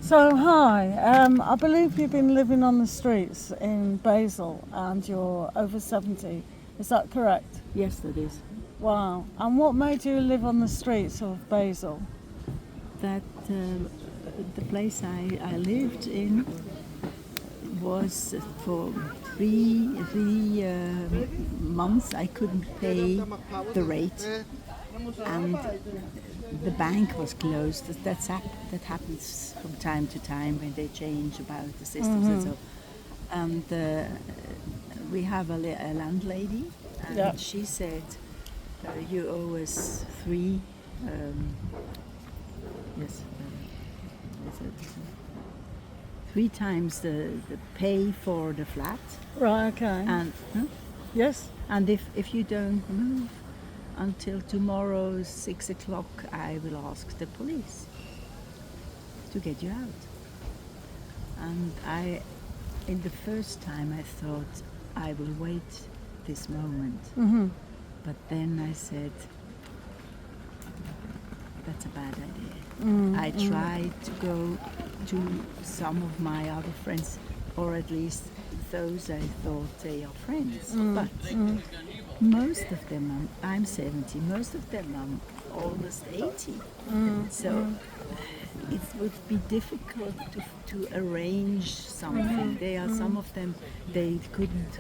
So, hi, I believe you've been living on the streets in Basel and you're over 70. Is that correct? Yes, that is. Wow. And what made you live on the streets of Basel? That the place I lived in was for three months I couldn't pay the rate, and the bank was closed. That happens from time to time when they change about the systems and so. And we have a landlady, and she said, "You owe us three." Three times the pay for the flat. Right, okay. And Yes? and if you don't move until tomorrow 6 o'clock, I will ask the police to get you out. And in the first time I thought I will wait this moment. But then I said, that's a bad idea. I tried to go to some of my other friends, or at least those I thought they are friends. But most of them, I'm 70, most of them are almost 80. So it would be difficult to arrange something. There are some of them, they couldn't,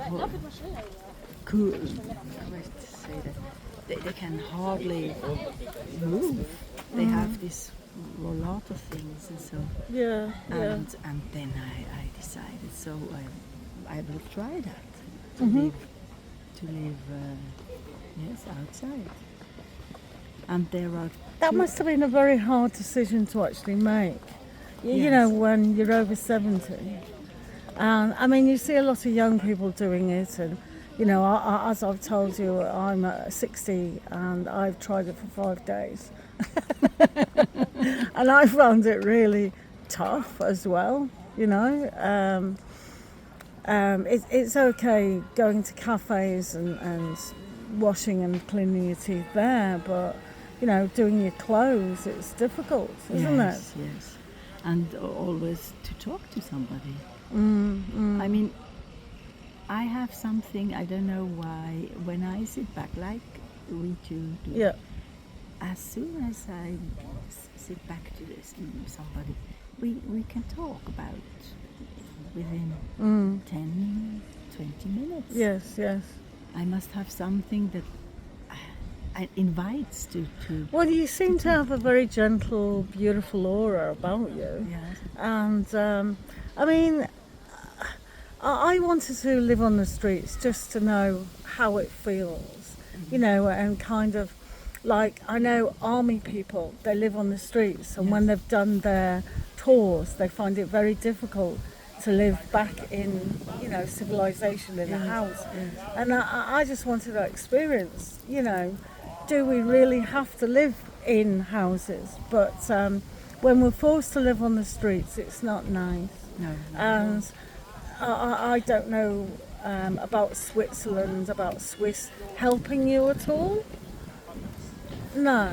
they can hardly move. They have this lot of things and so. And then I decided, so I will try that to live outside. And there are That must have been a very hard decision to actually make. You know, when you're over 70. And I mean, you see a lot of young people doing it, and you know, as I've told you, I'm 60 and I've tried it for 5 days. And I found it really tough as well, you know. It's okay going to cafes and washing and cleaning your teeth there, but, you know, doing your clothes, it's difficult, isn't it? Yes, and always to talk to somebody. I mean, I have something, I don't know why, when I sit back, like we two do, as soon as I sit back to somebody, we can talk about within 10, 20 minutes. Yes. I must have something that invites to. Well, you seem to have a very gentle, beautiful aura about you. Yes. And I mean, I wanted to live on the streets just to know how it feels, you know, and kind of like, I know army people, they live on the streets, and when they've done their tours, they find it very difficult to live back in, you know, civilization in a house. And I just wanted that experience, you know. Do we really have to live in houses? But when we're forced to live on the streets, it's not nice. No. And I don't know about Switzerland, about Swiss helping you at all? No.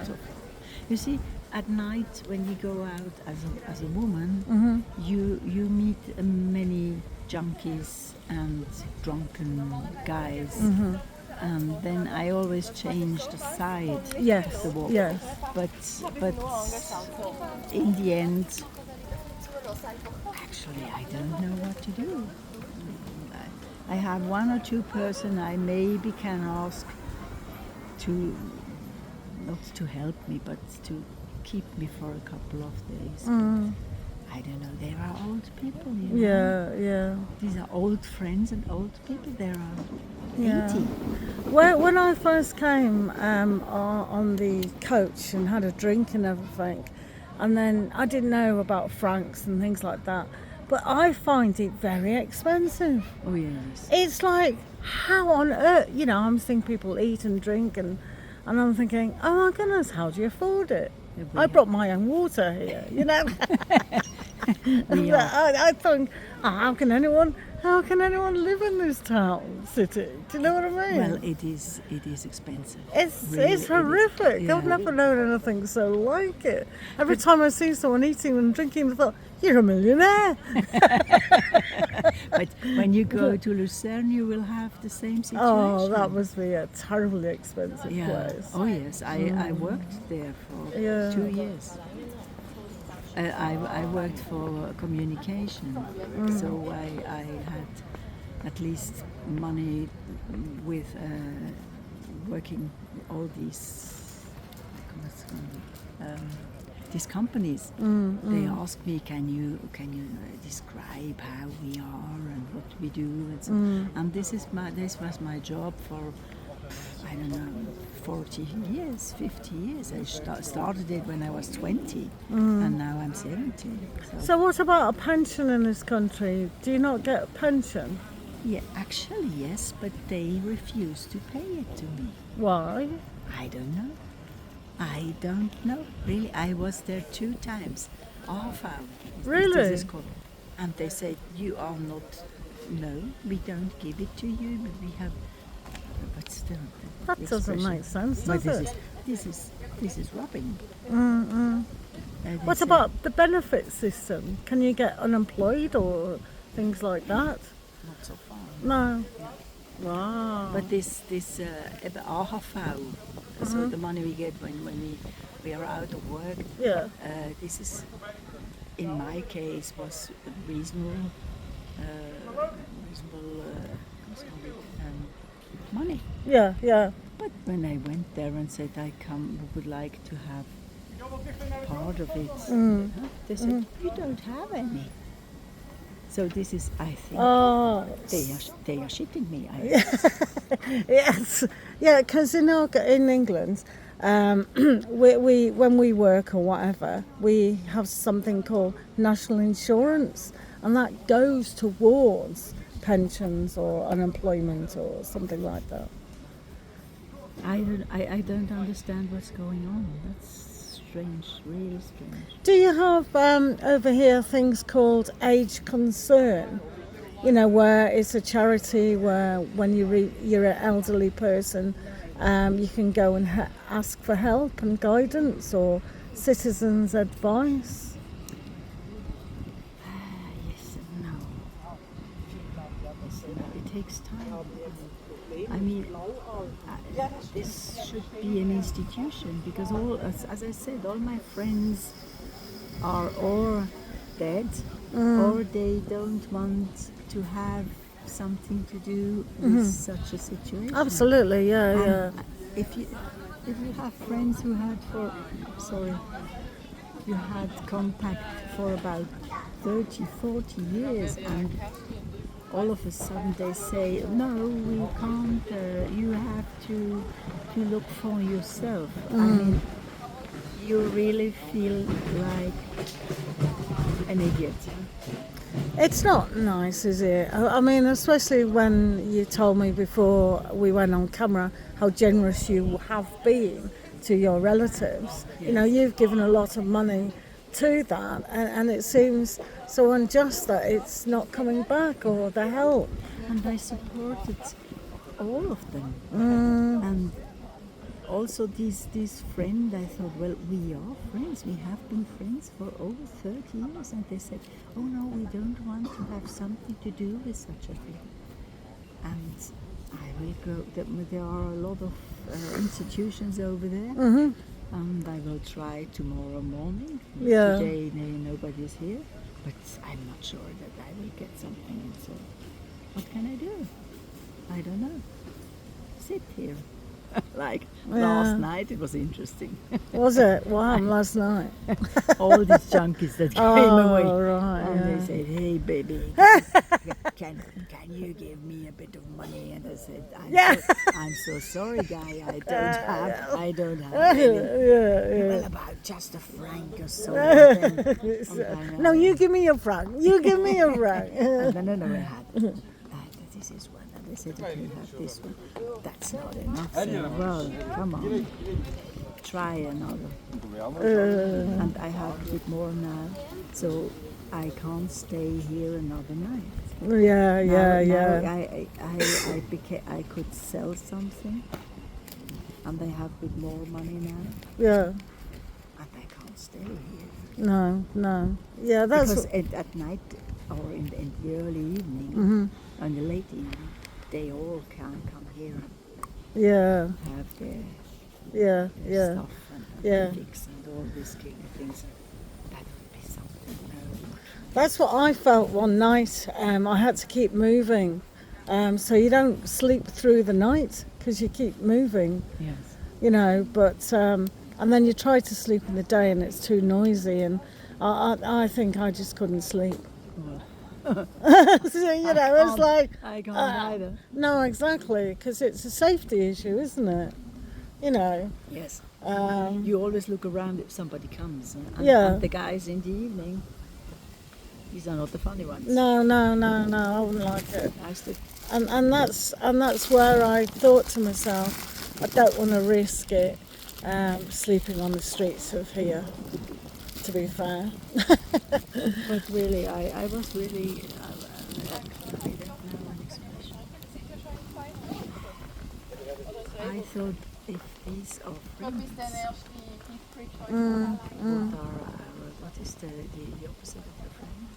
You see, at night when you go out as a woman, you meet many junkies and drunken guys. And then I always change the side of the walk. Yes. But in the end, actually, I don't know what to do. I have one or two person I maybe can ask to, not to help me, but to keep me for a couple of days. I don't know, there are old people, you know. Yeah. These are old friends and old people, there are 80. When I first came on the coach and had a drink and everything, and then I didn't know about francs and things like that, but I find it very expensive. Oh yes. It's like, how on earth, you know, I'm seeing people eat and drink, and I'm thinking, oh my goodness, how do you afford it? I brought my own water here, you know. We are. I think, how can anyone live in this town, city? Do you know what I mean? Well, it is expensive. It's Really, it's it is. horrific. Yeah. I've never known anything so like it. Every time I see someone eating and drinking, I thought, you're a millionaire. But when you go to Lucerne, you will have the same situation. Oh, that must be a terribly expensive Yeah. place. Oh yes, I worked there for Yeah. 2 years. I worked for communication, so I had at least money with working all these companies. They asked me, can you describe how we are and what we do and so. And this was my job for, I don't know, 40 years, 50 years. I started it when I was 20 and now I'm 70. So what about a pension in this country? Do you not get a pension? Yeah, actually yes, but they refuse to pay it to me. Why? I don't know. Really, I was there 2 times. Half hour. Really? This is called. And they said, you are not, no, we don't give it to you, but we have, but still. That doesn't make sense, But does it? this is robbing. They What say, about the benefit system? Can you get unemployed or things like that? Not so far. No. Wow. But this AHV, so the money we get when we are out of work, Yeah. this is, in my case, was reasonable money. Yeah, yeah. But when I went there and said would like to have part of it, they said you don't have any. So this is, I think, Oh, they are shitting me. yes. Yeah, because in England, we when we work or whatever, we have something called national insurance, and that goes towards pensions or unemployment or something like that. I don't understand what's going on. That's strange, really strange. Do you have over here things called Age Concern? You know, where it's a charity where when you're an elderly person, you can go and ask for help and guidance or citizens' advice. Yes and no. Yes and no. It takes time. I mean, this should be an institution because as I said, all my friends are or dead or they don't want to have something to do with such a situation. Absolutely, yeah, And yeah. If you have friends who had you had contact for about 30, 40 years and all of a sudden they say, no, we can't, you have to look for yourself. I mean, you really feel like an idiot. It's not nice, is it? I mean, especially when you told me before we went on camera how generous you have been to your relatives. You know, you've given a lot of money to that, and it seems so unjust that it's not coming back or the help. And I supported all of them. And also this friend, I thought, well, we are friends. We have been friends for over 30 years. And they said, oh no, we don't want to have something to do with such a thing. And I will go, there are a lot of institutions over there. And I will try tomorrow morning. Yeah. Today nobody's here. But I'm not sure that I will get something. And so what can I do? I don't know. Sit here. Like last night, it was interesting. Was it? What happened last night? All these junkies that came away. Right, And yeah. they said, hey baby, can you give me a bit of money? And I said, I'm so sorry guy, I don't have any. Well, about just a franc or so. No, you give me a franc. You give me a franc. No, I had. This is one. And they said, okay, you have this one. That's not enough. So, well, come on. Try another. And I have a bit more now. So I can't stay here another night. Yeah, yeah. I could sell something, and I have a bit more money now, Yeah. and I can't stay here. No. Yeah, that's Because at night or in the early evening, Mhm. or in the late evening, they all can come here yeah, and have their yeah. stuff and Yeah. fix and all these kind of things. That would be something very much. That's what I felt one night. I had to keep moving, so you don't sleep through the night because you keep moving, Yes. you know. But and then you try to sleep in the day, and it's too noisy, and I think I just couldn't sleep. Well, So, you know, it's like I can't uh, either. no, exactly, because it's a safety issue, isn't it? You know. Yes. Um, You always look around if somebody comes. And, Yeah. and the guys in the evening, these are not the funny ones. no, I wouldn't like it. I stood. And that's where I thought to myself, I don't want to risk it sleeping on the streets of here. To be fair, But really, I was really. I don't know an expression. I thought if these are friends, what is the opposite of a friend?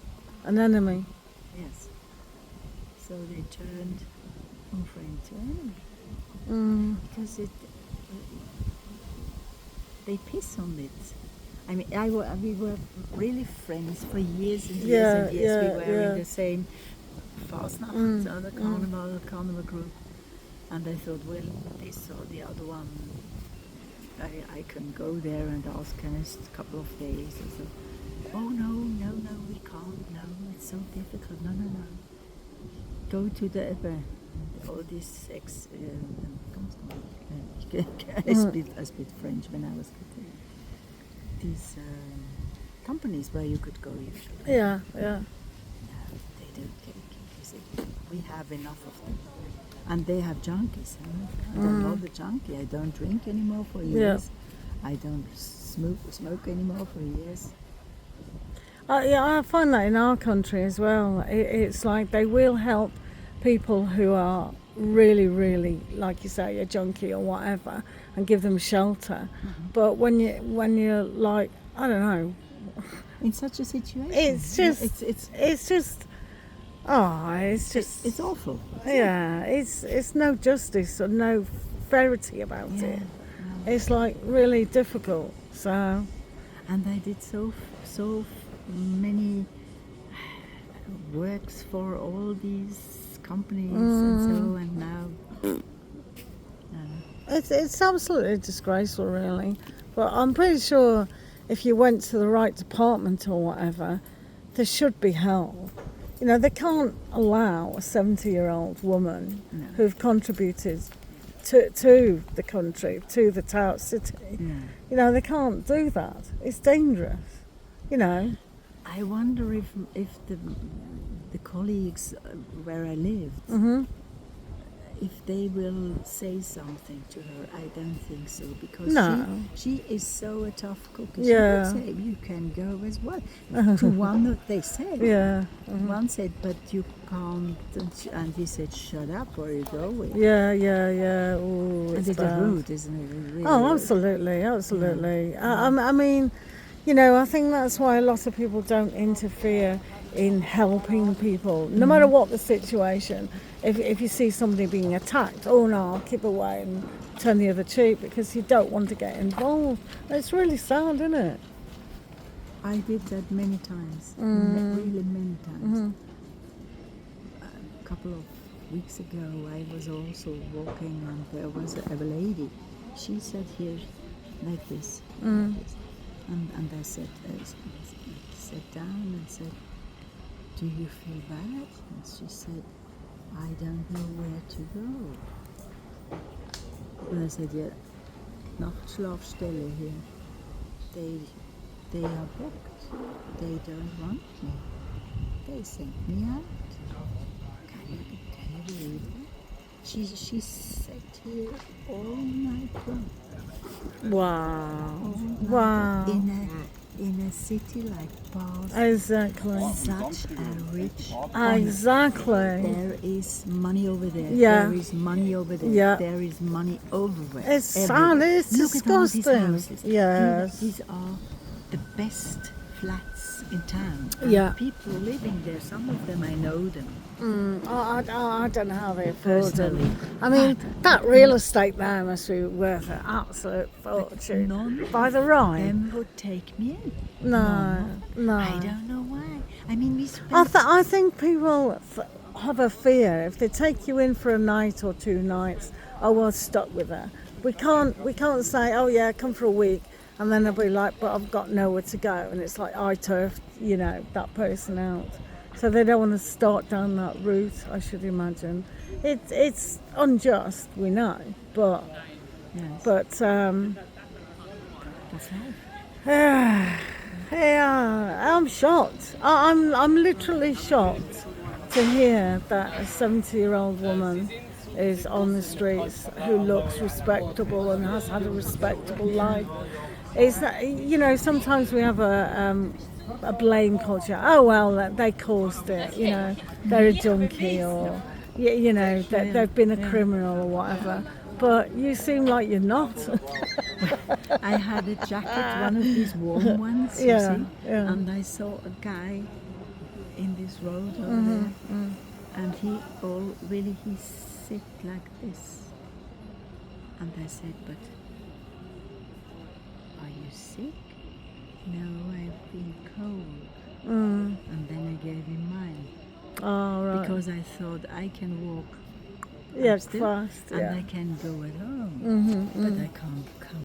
an enemy. Yes. So they turned from friend to enemy because they piss on it. I mean, we were really friends for years and years and years. Yeah, We were yeah. in the same Fastnacht, the carnival group, and I thought, well, this or the other one, I can go there and ask, can I a couple of days? I said, oh no, we can't. No, it's so difficult. No. Go to the all these I speak French when I was little. These companies where you could go usually. Yeah. No, they don't take it. They say, we have enough of them. And they have junkies. I'm not a junkie. I don't drink anymore for years. I don't smoke anymore for years. I find that in our country as well. It's like they will help people who are really, really, like you say, a junkie or whatever, and give them shelter. But when you're like, I don't know, In such a situation, it's just it's awful. yeah, it's no justice or no fairity about it. No. It's like really difficult. So And I did so many works for all these companies and so, and now it's absolutely disgraceful, really. But I'm pretty sure if you went to the right department or whatever, there should be help. You know, they can't allow a 70-year-old woman who've contributed to the country, to the town city. You know, they can't do that. It's dangerous. You know. I wonder if the colleagues where I lived, if they will say something to her. I don't think so, because she is so a tough cookie. Yeah. She would say, you can go as well. To one that they said. Yeah. One said, but you can't, and he said, shut up, where are you going? Yeah. Ooh, And it's it's bad. rude, isn't it? Really Oh, rude. absolutely. I mean, you know, I think that's why a lot of people don't interfere in helping people, no matter what the situation. If you see somebody being attacked, oh no, I'll keep away and turn the other cheek, because you don't want to get involved. It's really sad, isn't it? I did that many times, really many times. A couple of weeks ago, I was also walking, and there was a lady. She sat here like this, and I said, sat down and said, do you feel bad? And she said, I don't know where to go. And I said, yeah, Nachtschlafstelle here. They are booked. They don't want me. They sent me out. Can you believe it? She sat here all night long. Wow. All night Wow. in a in a city like Basel, Exactly. such a rich Exactly. There is money over there. Yeah. There is money over there. Yeah. There is money everywhere. It's sad. everywhere. It's Look at all these disgusting. houses. Yes. These are the best flats in town. And Yeah. people living there. Some of them I know them. I don't know how they afford it. Personally. I mean, that real estate there must be worth an absolute fortune. None By the of Rhine? them would take me in. No, no. I don't know why. I mean, we spent. I think people have a fear if they take you in for a night or 2 nights. Oh, well, stuck with her. We can't say, oh yeah, come for a week, and then they'll be like, but I've got nowhere to go, and it's like I turfed, that person out. So they don't want to start down that route. I should imagine. It's unjust, we know, but Yes. but That's life. yeah, I'm shocked. I'm literally shocked to hear that a 70-year-old woman is on the streets who looks respectable and has had a respectable life. It's that, sometimes we have a blame culture. Oh well, they caused it. They're a junkie or they've been a criminal or whatever. But you seem like you're not. I had a jacket, one of these warm ones, you Yeah, see, yeah. and I saw a guy in this road over there, and he sit like this, and I said, "But are you sick?" "No, I've been cold." And then I gave him mine Oh right. because I thought I can walk Yeah, still, fast. and Yeah. I can go at home, but I can't come